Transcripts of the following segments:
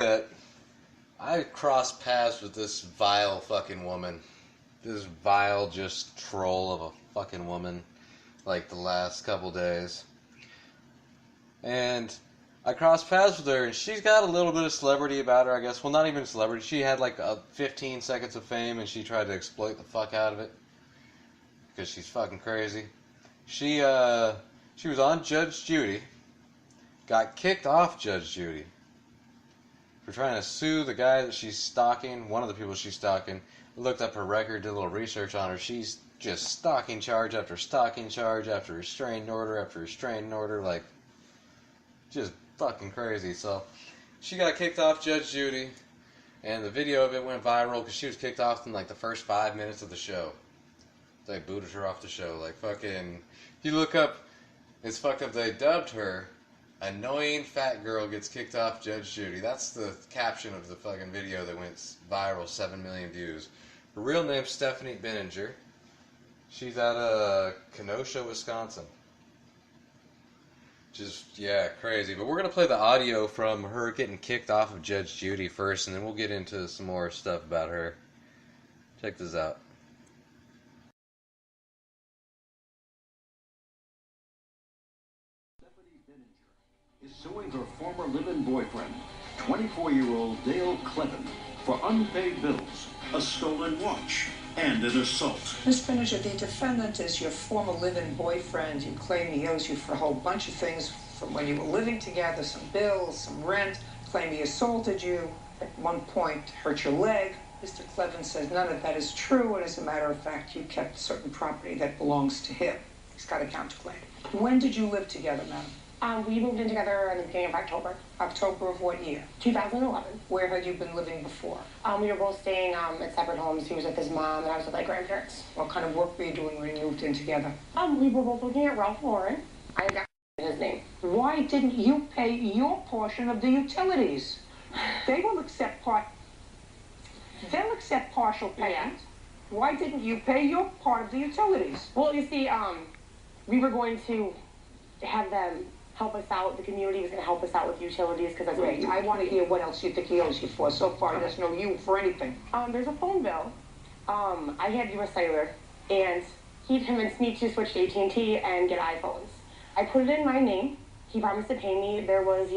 that I crossed paths with this vile fucking woman. This vile just troll of a fucking woman, like the last couple days. And I crossed paths with her, and she's got a little bit of celebrity about her, I guess. Well, not even celebrity. She had like 15 seconds of fame, and she tried to exploit the fuck out of it. Because she's fucking crazy. She was on Judge Judy. Got kicked off Judge Judy for trying to sue the guy that she's stalking, one of the people she's stalking. Looked up her record, did a little research on her. She's just stalking charge after stalking charge after restraining order after restraining order, like, just fucking crazy. So, she got kicked off Judge Judy, and the video of it went viral because she was kicked off in, like, the first 5 minutes of the show. They booted her off the show, like, fucking, if you look up, it's fucked up, they dubbed her, "Annoying Fat Girl Gets Kicked Off Judge Judy." That's the caption of the fucking video that went viral, 7 million views. Her real name's Stephanie Benninger. She's out of Kenosha, Wisconsin. Just, yeah, crazy. But we're going to play the audio from her getting kicked off of Judge Judy first, and then we'll get into some more stuff about her. Check this out. Is suing her former live-in boyfriend, 24-year-old Dale Clevin, for unpaid bills, a stolen watch, and an assault. Ms. Benninger, the defendant is your former live-in boyfriend. You claim he owes you for a whole bunch of things from when you were living together, some bills, some rent. Claim he assaulted you, at one point hurt your leg. Mr. Clevin says none of that is true, and as a matter of fact, you kept certain property that belongs to him. He's got a counterclaim. When did you live together, madam? We moved in together in the beginning of October. October of what year? 2011. Where had you been living before? We were both staying at separate homes. He was with his mom, and I was with my grandparents. What kind of work were you doing when you moved in together? We were both looking at Ralph Lauren. I got his name. Why didn't you pay your portion of the utilities? They will accept They'll accept partial payment. Yeah. Why didn't you pay your part of the utilities? Well, you see, we were going to have them help us out. The community was going to help us out with utilities because that's Great. I want to hear what else you think he owes you for. So far, he doesn't owe you for anything. There's a phone bill. I had US Cellular, and he convinced me to switch to AT&T and get iPhones. I put it in my name. He promised to pay me. There was,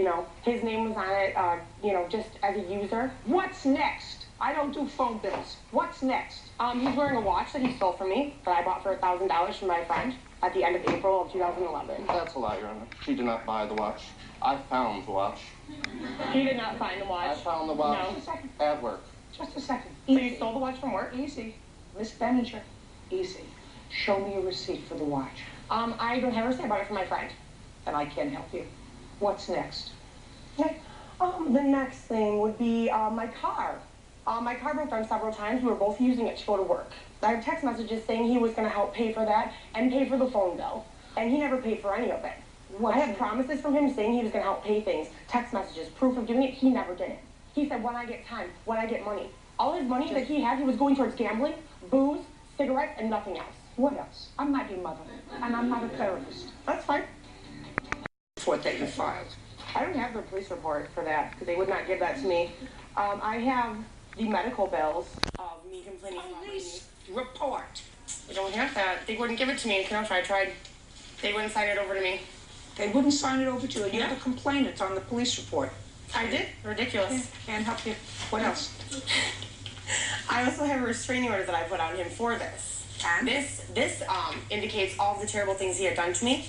his name was on it, just as a user. What's next? I don't do phone bills. What's next? He's wearing a watch that he stole from me that I bought for $1,000 from my friend at the end of April of 2011. That's a lie, Your Honor. She did not buy the watch. I found the watch. He did not find the watch. I found the watch No. Just a second. at work. Just a second. So you stole the watch from work? Easy. Miss Benninger. Easy. Show me a receipt for the watch. I don't have a receipt. I bought it from my friend. Then I can't help you. What's next? Okay. The next thing would be my car. My car broke down several times. We were both using it to go to work. I have text messages saying he was going to help pay for that and pay for the phone bill. And he never paid for any of it. I have promises from him saying he was going to help pay things. Text messages, proof of doing it. He never did it. He said, when I get time, when I get money. All his money that he had, he was going towards gambling, booze, cigarettes, and nothing else. What else? I'm not your mother, and I'm not a therapist. That's fine. Report that you filed. I don't have the police report for that because they would not give that to me. I have the medical bills of me complaining about my knee. Police report. We don't have that. They wouldn't give it to me in Kenosha. I tried. They wouldn't sign it over to me. They wouldn't sign it over to you, and you're Yeah. the complainant on the police report. I did. Ridiculous. Can't help you. What else? I also have a restraining order that I put on him for this. And? This indicates all the terrible things he had done to me.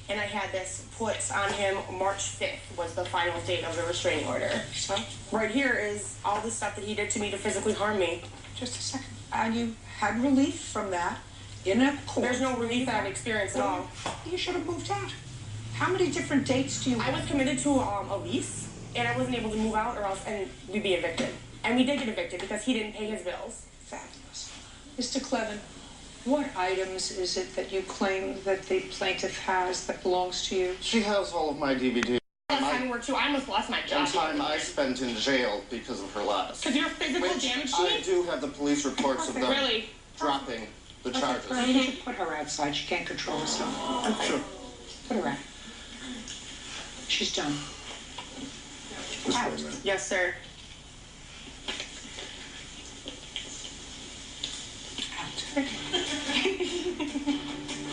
And I had this put on him March 5th was the final date of the restraining order. So? Right here is all the stuff that he did to me to physically harm me. Just a second. And you had relief from that in a court. There's no relief that I've experienced at all. You should have moved out. How many different dates do you I have? was committed to a lease, and I wasn't able to move out or else and we'd be evicted. And we did get evicted because he didn't pay his bills. Fabulous. Mr. Clevin, what items is it that you claim that the plaintiff has that belongs to you? She has all of my DVDs. Last time we were too, I almost lost my job. And time I spent in jail because of her lies. Because you're physical Which damage to I me? do have the police reports of them Really? dropping the charges. You should put her outside. She can't control herself. Okay. Sure. Put her out. She's done. This Out. way, ma'am. Yes, sir.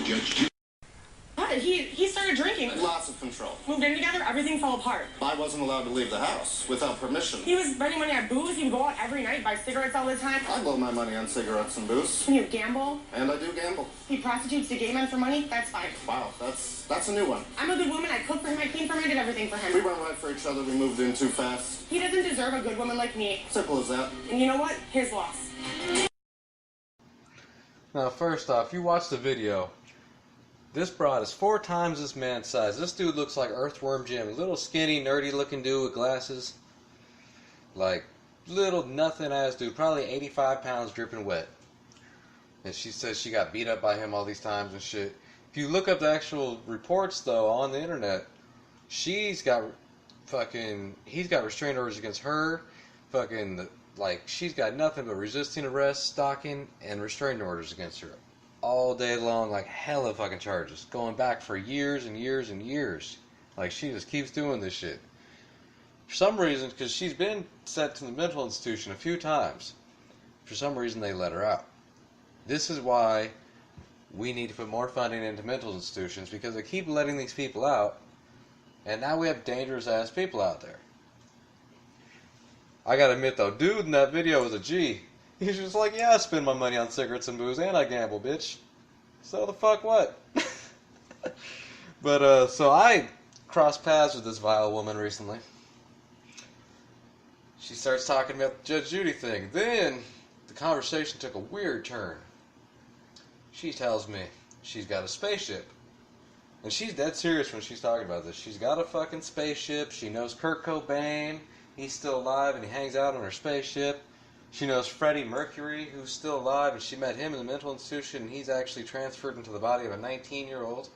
Judge But he started drinking. Lots of control. Moved in together, everything fell apart. I wasn't allowed to leave the house without permission. He was spending money on booze. He would go out every night, buy cigarettes all the time. I blow my money on cigarettes and booze. He would gamble. And I do gamble. He prostitutes to gay men for money. That's fine. Wow, that's a new one. I'm a good woman. I cook for him. I clean for him. I did everything for him. We weren't right for each other. We moved in too fast. He doesn't deserve a good woman like me. Simple as that. And you know what? His loss. Now, first off, you watch the video. This broad is 4 times this man's size. This dude looks like Earthworm Jim. Little skinny, nerdy looking dude with glasses. Like, little nothing ass dude. Probably 85 pounds dripping wet. And she says she got beat up by him all these times and shit. If you look up the actual reports, though, on the internet, he's got restraining orders against her. She's got nothing but resisting arrest, stalking, and restraining orders against her. All day long, like hella fucking charges. Going back for years and years and years. Like, she just keeps doing this shit. For some reason, because she's been sent to the mental institution a few times, for some reason they let her out. This is why we need to put more funding into mental institutions, because they keep letting these people out, and now we have dangerous ass people out there. I gotta admit though, dude in that video was a G. He's just like, yeah, I spend my money on cigarettes and booze, and I gamble, bitch. So the fuck what? But, so I crossed paths with this vile woman recently. She starts talking about the Judge Judy thing. Then, the conversation took a weird turn. She tells me she's got a spaceship. And she's dead serious when she's talking about this. She's got a fucking spaceship. She knows Kurt Cobain. He's still alive, and he hangs out on her spaceship. She knows Freddie Mercury, who's still alive, and she met him in the mental institution, and he's actually transferred into the body of a 19-year-old,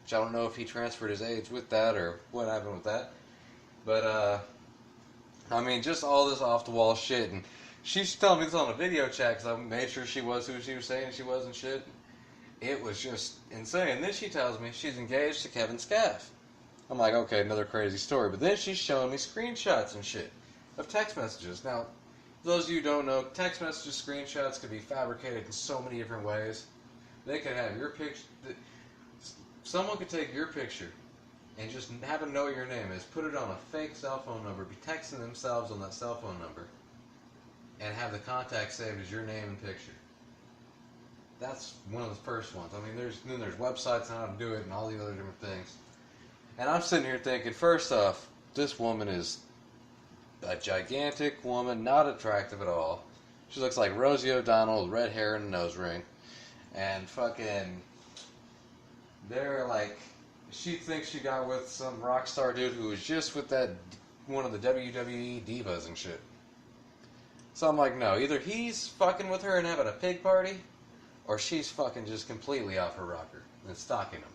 which I don't know if he transferred his age with that or what happened with that. But, I mean, just all this off-the-wall shit, and she's telling me this on a video chat, because I made sure she was who she was saying she was and shit. It was just insane. And then she tells me she's engaged to Kevin Scaff. I'm like, okay, another crazy story. But then she's showing me screenshots and shit of text messages. Now, for those of you who don't know, text messages, screenshots could be fabricated in so many different ways. They could have your picture. Someone could take your picture and just have them know what your name is, put it on a fake cell phone number, be texting themselves on that cell phone number, and have the contact saved as your name and picture. That's one of the first ones. I mean, there's websites on how to do it and all the other different things. And I'm sitting here thinking, first off, this woman is a gigantic woman, not attractive at all. She looks like Rosie O'Donnell with red hair and a nose ring. And fucking, they're like, she thinks she got with some rock star dude who was just with that, one of the WWE divas and shit. So I'm like, no, either he's fucking with her and having a pig party, or she's fucking just completely off her rocker and stalking him.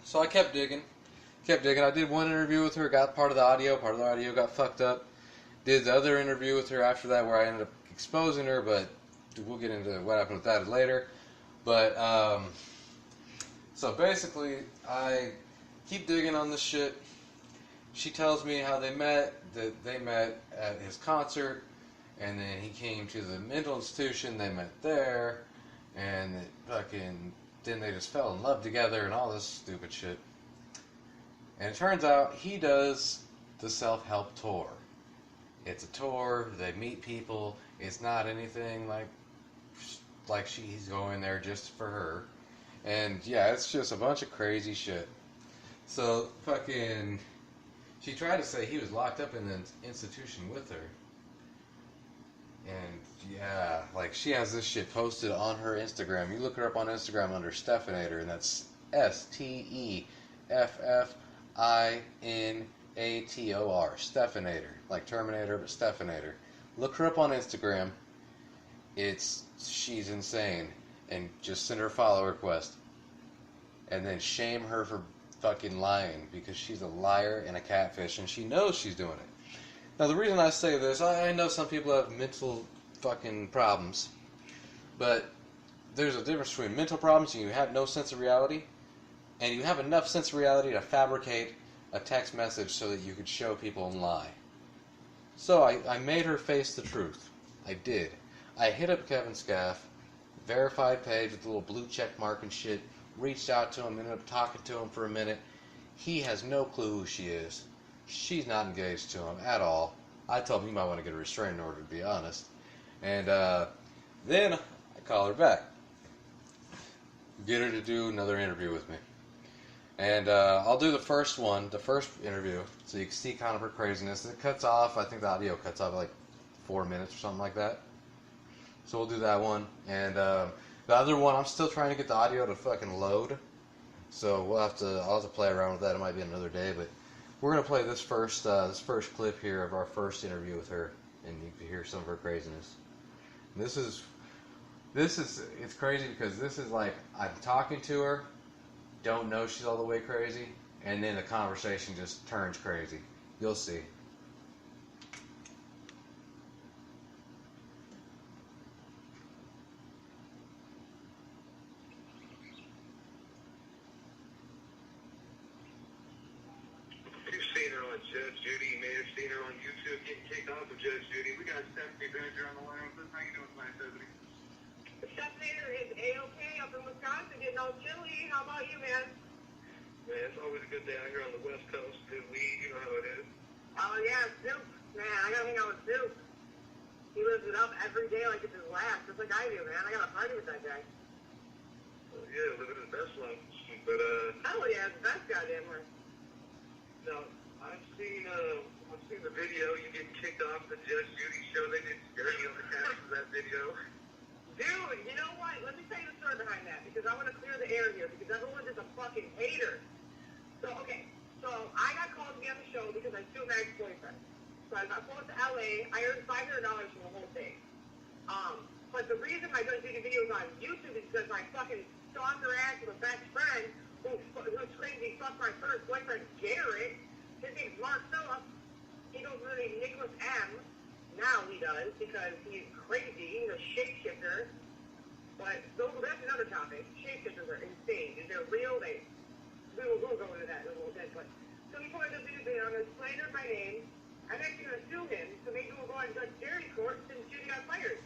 So I kept digging. I did one interview with her, got part of the audio got fucked up. Did the other interview with her after that where I ended up exposing her, but we'll get into what happened with that later. But, so basically, I keep digging on this shit. She tells me how they met, that they met at his concert, and then he came to the mental institution, they met there, and then they just fell in love together and all this stupid shit. And it turns out he does the self-help tour. It's a tour, they meet people, it's not anything like she's going there just for her. And yeah, it's just a bunch of crazy shit. So she tried to say he was locked up in the institution with her. And yeah, like she has this shit posted on her Instagram. You look her up on Instagram under Steffinator, and that's Steffinator, Steffinator, like Terminator, but Steffinator. Look her up on Instagram. She's insane, and just send her a follow request, and then shame her for fucking lying, because she's a liar and a catfish, and she knows she's doing it. Now, the reason I say this, I know some people have mental fucking problems, but there's a difference between mental problems and you have no sense of reality, and you have enough sense of reality to fabricate a text message so that you could show people and lie. So I made her face the truth. I did. I hit up Kevin Scaff, verified page with a little blue check mark and shit. Reached out to him, ended up talking to him for a minute. He has no clue who she is. She's not engaged to him at all. I told him you might want to get a restraining order, to be honest. And then I call her back. Get her to do another interview with me. And I'll do the first interview, so you can see kind of her craziness. It cuts off, I think the audio cuts off like 4 minutes or something like that. So we'll do that one. And the other one, I'm still trying to get the audio to fucking load. So I'll have to play around with that. It might be another day, but we're gonna play this first clip here of our first interview with her, and you can hear some of her craziness. And this is it's crazy because this is like I'm talking to her, don't know she's all the way crazy, and then the conversation just turns crazy. You'll see. Judge Judy. You may have seen her on YouTube getting kicked off of Judge Judy. We got Stephanie Badger on the line with us. How you doing tonight, Stephanie? Stephanie is A-OK up in Wisconsin, getting all chilly. How about you, man? Man, it's always a good day out here on the West Coast. Good weed, you know how it is. Oh, yeah, Zoop. Man, I gotta hang out with Zoop. He lives it up every day like it's his last, just like I do, man. I gotta party with that guy. Yeah, living his best life. But, hell yeah, it's the best goddamn life. No. I've seen the video. You getting kicked off the Judge Judy show. They did scare me on the cast of that video. Dude, you know what? Let me tell you the story behind that, because I want to clear the air here, because everyone's just a fucking hater. So, okay. So, I got called to be on the show because I sued my ex-boyfriend. So, I got flown to LA. I earned $500 from the whole thing. But the reason my Judge Judy video is on YouTube is because I fucking stalked her ass with a best friend who crazy fucked my first boyfriend, Garrett. His name's Mark Phillips. He goes by the name Nicholas M. Now he does, because he's crazy. He's a shapeshifter. But that's another topic. Shapeshifters are insane. They're real. We'll go into that in a little bit. But so he pointed to the video and slandered my name. I'm actually going to sue him. So maybe we'll go on Judge Jerry court since Judy got fired.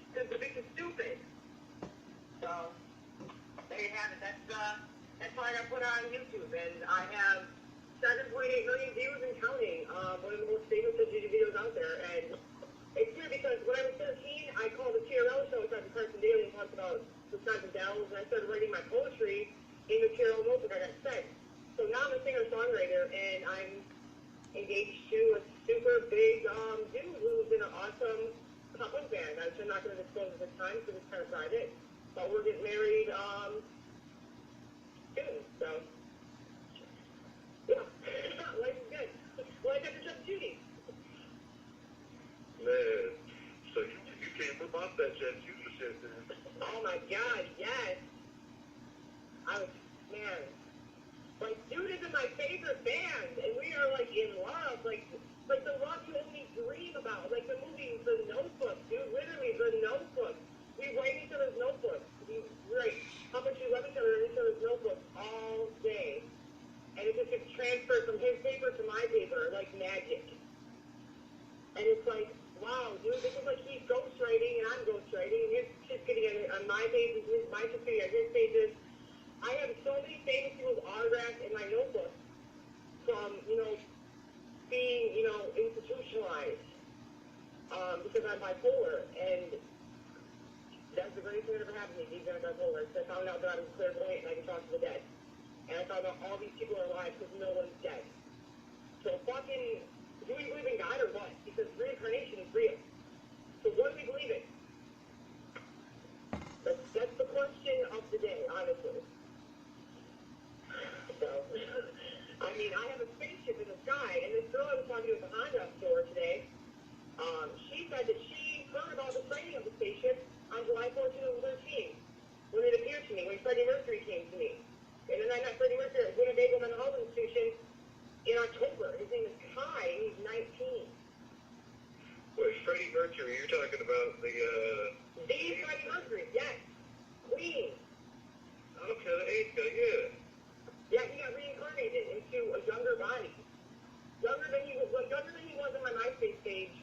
Because the bitch is stupid. So there you have it. That's why I got put on YouTube. And I have 7.8 million views and counting. One of the most famous Judy videos out there. And it's weird because when I was 13, I called the TRL show with Carson Daly and talked about Wisconsin Dells, and I started writing my poetry in the TRL notebook. I got sent. So now I'm a singer-songwriter, and I'm engaged to a super big dude who's in an awesome pop-punk band. I'm not going to disclose at this time because it's kind of private. But we're getting married soon, so... Yeah, life is good. Well, I got to Judge Judy. Man, so you can't flip off that Judge Judy shit, then. Oh my God, yes. Man. Like, dude is in my favorite band, and we are, like, in love. Like the love you only dream about. Like the movie The Notebook, dude. Literally, The Notebook. We write each other's notebooks. We write how much we love each other in each other's notebooks all day. And it just gets transferred from his paper to my paper like magic. And it's like, wow, dude, this is like he's ghostwriting and I'm ghostwriting, and his shit's getting on my pages, my shit's getting on his pages. I have so many famous people's autographs in my notebook from, being, institutionalized because I'm bipolar. And that's the greatest thing that ever happened to me, being bipolar. So I found out that I was clairvoyant and I can talk to the dead. And I found out all these people are alive because no one's dead. So fucking, do we believe in God or what? Because reincarnation is real. So what do we believe in? That's the question of the day, honestly. So, I mean, I have a spaceship in the sky, and this girl I was talking to at the Honda store today, she said that she heard about the sighting of the spaceship on July 14th and 13th, when it appeared to me, when Freddie Mercury came to me. And then I met Freddie Mercury at Winnebago Mental Health Institution in October. His name is Kai, and he's 19. Wait, Freddie Mercury, you're talking about the Freddie Mercury, yes. Queen. Okay, the AIDS guy, yeah. Yeah, he got reincarnated into a younger body. Younger than he was on my MySpace page